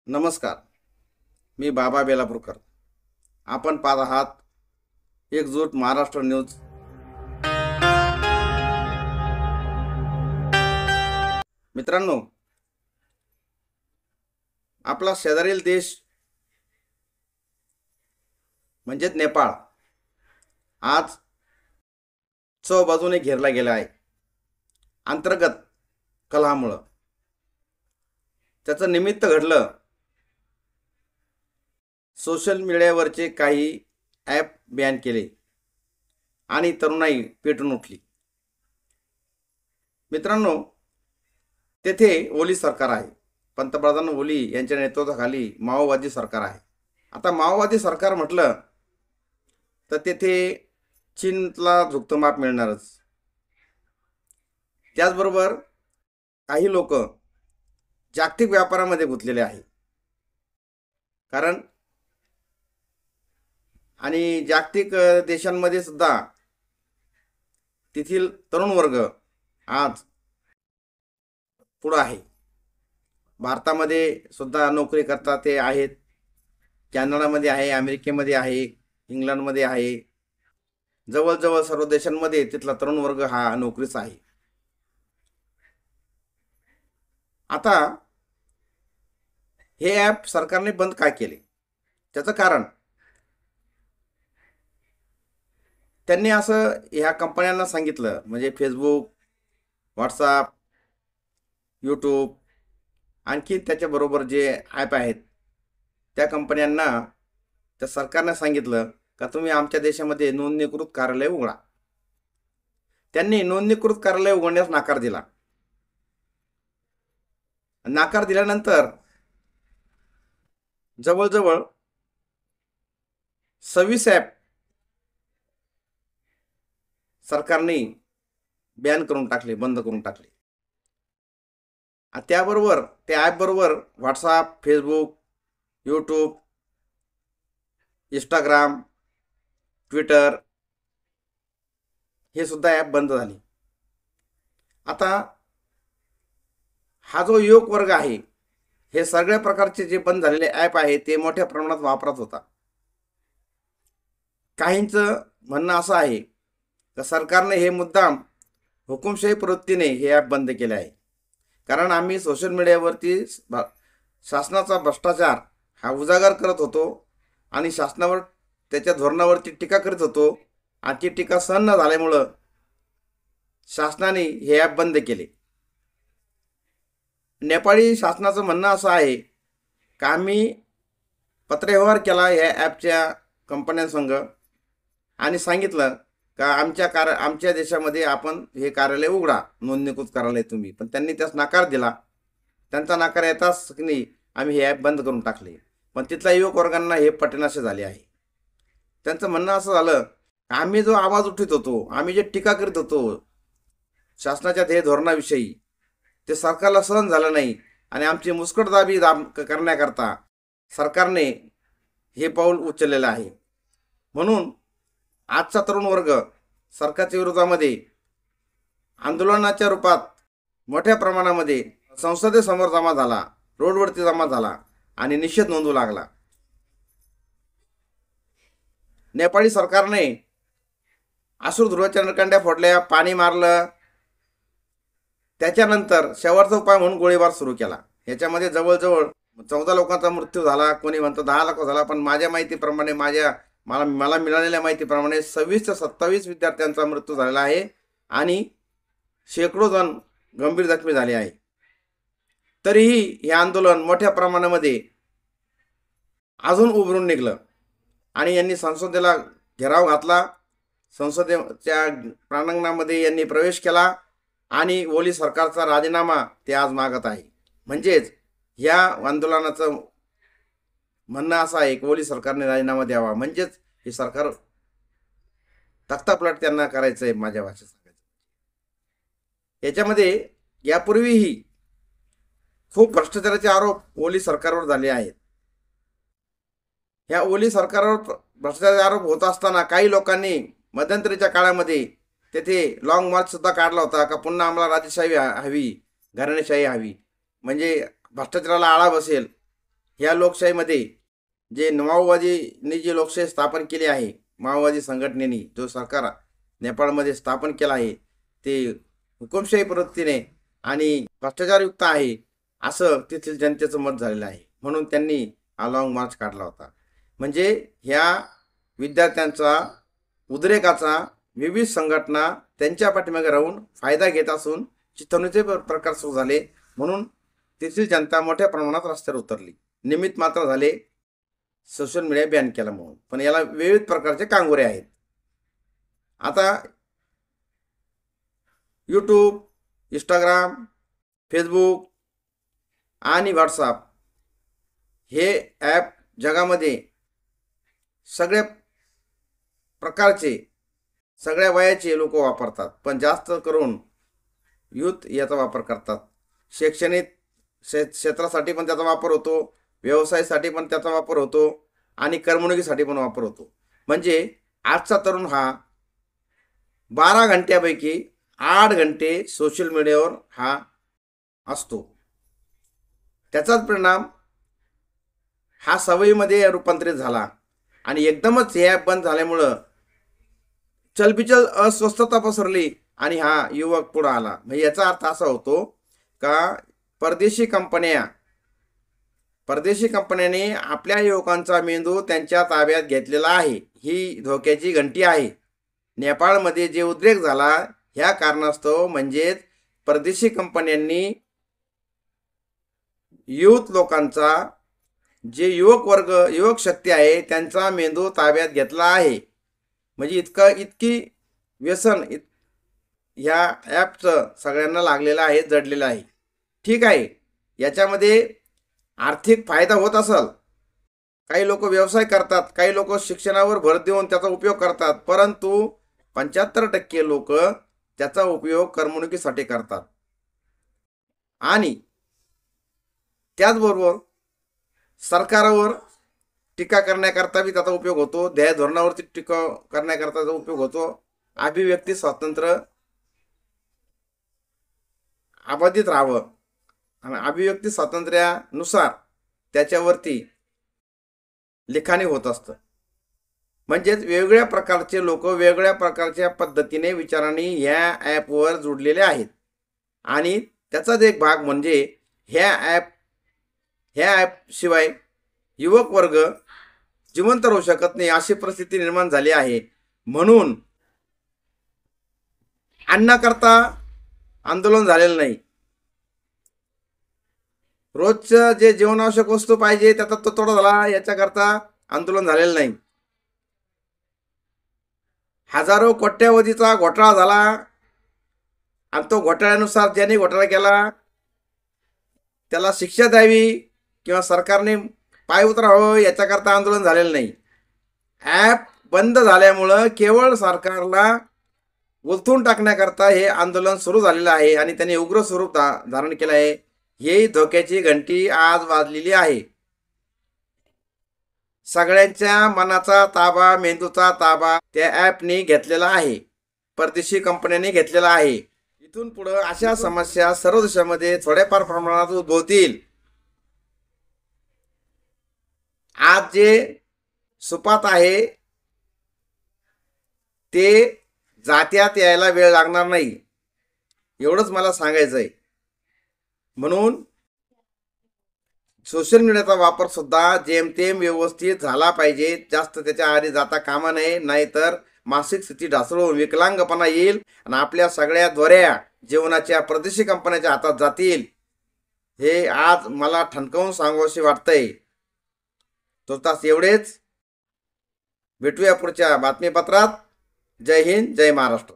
नमस्कार. मी बाबा बेलापूरकर. आपण पाहत आहात एकजूट महाराष्ट्र न्यूज. मित्रांनो, आपला शेजारील देश म्हणजेच नेपाळ आज बाजूने घेरला गेला आहे अंतर्गत कलहामुळं. त्याचं निमित्त घडलं सोशल मीडियावरचे काही ॲप बॅन केले आणि तरुणाई पेटून उठली. मित्रांनो, तेथे ओली सरकार आहे. पंतप्रधान ओली यांच्या नेतृत्वाखाली माओवादी सरकार आहे. आता माओवादी सरकार म्हटलं तर तेथे चीनला झुकतं माप मिळणारच. त्याचबरोबर काही लोक जागतिक व्यापारामध्ये गुंतलेले आहे. कारण आणि जागतिक देशांमध्ये सुद्धा तेथील तरुण वर्ग आज पुढं आहे. भारतामध्ये सुद्धा नोकरी करता ते आहेत. कॅनडामध्ये आहे, अमेरिकेमध्ये आहे, इंग्लंडमध्ये आहे. जवळजवळ सर्व देशांमध्ये तिथला तरुण वर्ग हा नोकरीचा आहे. आता हे ॲप सरकारने बंद काय केले? त्याचं कारण त्यांनी असं ह्या कंपन्यांना सांगितलं, म्हणजे फेसबुक, व्हॉट्सॲप, यूट्यूब, आणखी त्याच्याबरोबर जे ॲप आहेत त्या कंपन्यांना त्या सरकारने सांगितलं का तुम्ही आमच्या देशामध्ये नोंदणीकृत कार्यालय उघडा. त्यांनी नोंदणीकृत कार्यालय उघडण्यास नकार दिला. नकार दिल्यानंतर जवळजवळ 26 ॲप सरकारने बॅन करून टाकले, बंद करून टाकले. त्याबरोबर त्या ॲपबरोबर WhatsApp, Facebook, YouTube, Instagram, Twitter हे सुद्धा ॲप बंद झाले. आता हा जो युवक वर्ग आहे हे सगळ्या प्रकारचे जे बंद झालेले ॲप आहे ते मोठ्या प्रमाणात वापरत होता. काहींचं म्हणणं असं आहे तर सरकारने हे मुद्दाम हुकुमशाही प्रवृत्तीने हे ॲप बंद केले आहे. कारण आम्ही सोशल मीडियावरती शासनाचा भ्रष्टाचार हा उजागर करत होतो आणि शासनावर त्याच्या धोरणावरती टीका करीत होतो आणि ती टीका सहन न झाल्यामुळं शासनाने हे ॲप बंद केले. नेपाळी शासनाचं म्हणणं असं आहे का आम्ही पत्रव्यवहार केला या ॲपच्या कंपन्यांसंग आणि सांगितलं का आमच्या देशामध्ये आपण हे कार्यालय उघडा, नोंदणीकृत कार्यालय तुम्ही. पण त्यांनी त्यास नकार दिला. त्यांचा नकार येताच की नाही आम्ही हे ॲप बंद करून टाकले. पण तिथल्या युवक वर्गांना हे पटनासे झाले आहे. त्यांचं म्हणणं असं झालं आम्ही जो आवाज उठवत होतो, आम्ही जे टीका करीत होतो शासनाच्या ध्येय धोरणाविषयी, ते सरकारला सहन झालं नाही आणि आमची मुस्कटदाबी करण्याकरता सरकारने हे पाऊल उचललेलं आहे. म्हणून आजचा तरुण वर्ग सरकारच्या विरोधामध्ये आंदोलनाच्या रूपात मोठ्या प्रमाणामध्ये संसदेसमोर जमा झाला, रोडवरती जमा झाला आणि निषेध नोंदवू लागला. नेपाळी सरकारने अश्रुधुराच्या नळकांड्या फोडल्या, पाणी मारलं. त्याच्यानंतर शेवटचा उपाय म्हणून गोळीबार सुरू केला. याच्यामध्ये जवळजवळ 14 लोकांचा मृत्यू झाला, कोणी म्हणतं 10 लाख झाला. पण माझ्या माहितीप्रमाणे मला मिळालेल्या माहितीप्रमाणे 26 ते 27 विद्यार्थ्यांचा मृत्यू झालेला आहे आणि शेकडो जण गंभीर जखमी झाले आहे. तरीही हे आंदोलन मोठ्या प्रमाणामध्ये अजून उभरून निघलं आणि यांनी संसदेला घेराव घातला. संसदेच्या प्रांगणामध्ये यांनी प्रवेश केला आणि ओली सरकारचा राजीनामा ते आज मागत आहे. म्हणजेच या आंदोलनाचं म्हणणं असं आहे की ओली सरकारने राजीनामा द्यावा, म्हणजेच हे सरकार तख्तापलट त्यांना करायचं आहे. माझ्या भाषेत सांगायचं याच्यामध्ये यापूर्वीही खूप भ्रष्टाचाराचे आरोप ओली सरकारवर झाले आहेत. ह्या ओली सरकारवर भ्रष्टाचाराचे आरोप होत असताना काही लोकांनी मध्यंतरीच्या काळामध्ये तेथे लॉंग मार्च सुद्धा काढला होता का पुन्हा आम्हाला राजेशाही हवी, घराणेशाही हवी, म्हणजे भ्रष्टाचाराला आळा बसेल. ह्या लोकशाहीमध्ये जे माओवादीने जी लोकशाही स्थापन केली आहे, माओवादी संघटनेने जो सरकार नेपाळमध्ये स्थापन केला आहे ते हुकुमशाही पद्धतीने आणि भ्रष्टाचारयुक्त आहे असं तेथील जनतेचं मत झालेलं आहे. म्हणून त्यांनी हा लॉंग मार्च काढला होता. म्हणजे ह्या विद्यार्थ्यांचा उद्रेकाचा विविध संघटना त्यांच्या पाठीमागे राहून फायदा घेत असून चिथवणीचे प्रकार सुरू झाले. म्हणून तेथील जनता मोठ्या प्रमाणात रस्त्यावर उतरली. निमित्त मात्र झाले सोशल मीडिया बॅन केला म्हणून, पण याला विविध प्रकारचे कांगोरे आहेत. आता यूट्यूब, इंस्टाग्राम, फेसबुक आणि व्हॉट्सअप हे ॲप जगामध्ये सगळ्या प्रकारचे सगळ्या वयाचे लोक वापरतात, पण जास्त करून यूथ याचा वापर करतात. शैक्षणिक क्षेत्रासाठी पण त्याचा वापर होतो, व्यवसायासाठी पण त्याचा वापर होतो आणि करमणुकीसाठी पण वापर होतो. म्हणजे आजचा तरुण हा 12 घंट्यापैकी 8 घंटे सोशल मीडियावर हा असतो. त्याचाच परिणाम हा सवयीमध्ये रूपांतरित झाला आणि एकदमच हे ॲप बंद झाल्यामुळं चलबिचल अस्वस्थता पसरली आणि हा युवक पुढे आला. म्हणजे याचा अर्थ असा होतो का परदेशी कंपन्याने आपल्या युवकांचा मेंदू त्यांच्या ताब्यात घेतलेला आहे. ही धोक्याची घंटी आहे. नेपाळमध्ये जे उद्रेक झाला ह्या कारणास्तव म्हणजेच परदेशी कंपन्यांनी युथ लोकांचा जे युवक शक्ती आहे त्यांचा मेंदू ताब्यात घेतला आहे. म्हणजे इतकी व्यसन ह्या ॲपचं सगळ्यांना लागलेलं आहे, जडलेलं आहे. ठीक आहे, याच्यामध्ये आर्थिक फायदा होत असेल, काही लोक व्यवसाय करतात, काही लोक शिक्षणावर भर देऊन त्याचा उपयोग करतात, परंतु 75% लोक त्याचा उपयोग करमणुकीसाठी करतात. आणि त्याचबरोबर सरकारवर टीका करण्याकरता बी त्याचा उपयोग होतो, ध्येय धोरणावरती टीका करण्याकरता त्याचा उपयोग होतो. अभिव्यक्ती स्वातंत्र्य अबाधित राहावं आणि अभिव्यक्ती स्वातंत्र्यानुसार त्याच्यावरती लिखाणी होत असतं. म्हणजेच वेगवेगळ्या प्रकारचे लोक वेगवेगळ्या प्रकारच्या पद्धतीने विचारांनी ह्या ॲपवर जोडलेले आहेत. आणि त्याचाच एक भाग म्हणजे ह्या ॲपशिवाय युवक वर्ग जिवंत राहू शकत नाही अशी परिस्थिती निर्माण झाली आहे. म्हणून अन्नाकरता आंदोलन झालेलं नाही. रोजचं जे जीवनावश्यक वस्तू पाहिजे त्याचा तो तोडा झाला, याच्याकरता आंदोलन झालेलं नाही. हजारो कोट्यावधीचा घोटाळा झाला आणि तो घोटाळ्यानुसार ज्यांनी घोटाळा केला त्याला शिक्षा द्यावी किंवा सरकारने पाय उतरावं याच्याकरता आंदोलन झालेलं नाही. ॲप बंद झाल्यामुळं केवळ सरकारला उलथून टाकण्याकरता हे आंदोलन सुरू झालेलं आहे आणि त्यांनी उग्र स्वरूप धारण केलं आहे. ही धोक्याची घंटी आज वाजलेली आहे. सगळ्यांच्या मनाचा ताबा, मेंदूचा ताबा त्या ॲपने घेतलेला आहे, परदेशी कंपन्यांनी घेतलेला आहे. इथून पुढे अशा समस्या सर्व देशामध्ये थोड्याफार प्रमाणात उद्भवतील. आज जे सुपात आहे ते जात्यात यायला वेळ लागणार नाही, एवढंच मला सांगायचं आहे. म्हणून सोशल मीडियाचा वापर सुद्धा जेमतेम व्यवस्थित झाला पाहिजे, जास्त त्याच्या आहारी जाता कामा नये, नाहीतर मानसिक स्थिती ढासळून विकलांगपणा येईल आणि आपल्या सगळ्या द्वाऱ्या जीवनाच्या परदेशी कंपन्यांच्या हातात जातील. हे आज मला ठणकावून सांगावंसे वाटतंय. तुर्तास एवढेच. भेटूया पुढच्या बातमीपत्रात. जय हिंद, जय महाराष्ट्र.